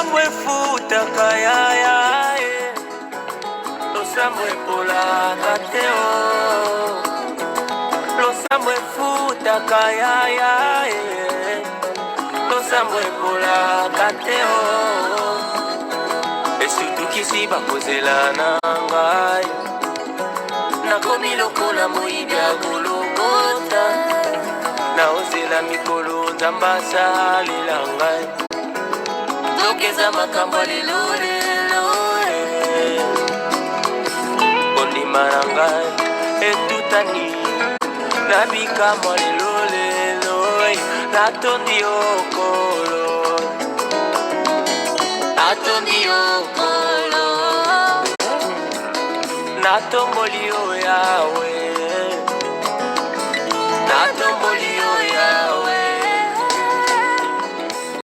Losambwe futa kayaya Losambwe pola kateo Losambwe futa kayaya Losambwe pola kateo Esutu kisi bakozela na ngai Nakomi lokola moyibi akolokota Naozela mikolo nzamba asalela ngai Tokeza makambo lelo lelo Kondima na ngai etutani Nabikama lelo lelo Natondi okolo Natondi okolo Natomboli o Yahweh Natomboli